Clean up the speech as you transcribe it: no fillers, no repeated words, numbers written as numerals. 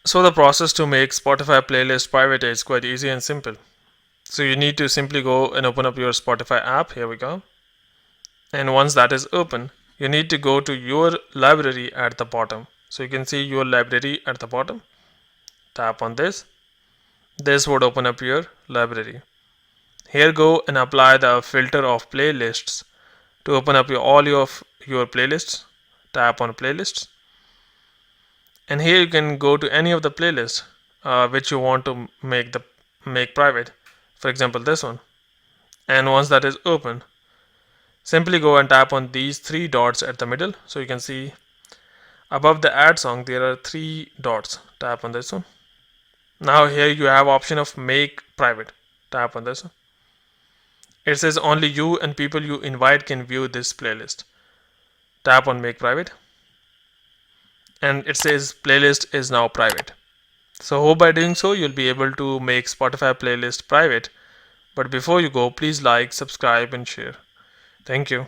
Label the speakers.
Speaker 1: So the process to make Spotify playlist private is quite easy and simple. So you need to simply go and open up your Spotify app. Here we go. And once that is open, you need to go to your library at the bottom. So you can see your library at the bottom. Tap on this. This would open up your library. Here go and apply the filter of playlists to open up all of your playlists. Tap on playlists. And here you can go to any of the playlists which you want to make private. For example, this one. And once that is open, simply go and tap on these three dots at the middle. So you can see above the add song there are three dots. Tap on this one. Now here you have option of make private. Tap on this one. It says only you and people you invite can view this playlist. Tap on make private. And it says playlist is now private. So hope by doing so you'll be able to make Spotify playlist private. But before you go, please like, subscribe and share. Thank you.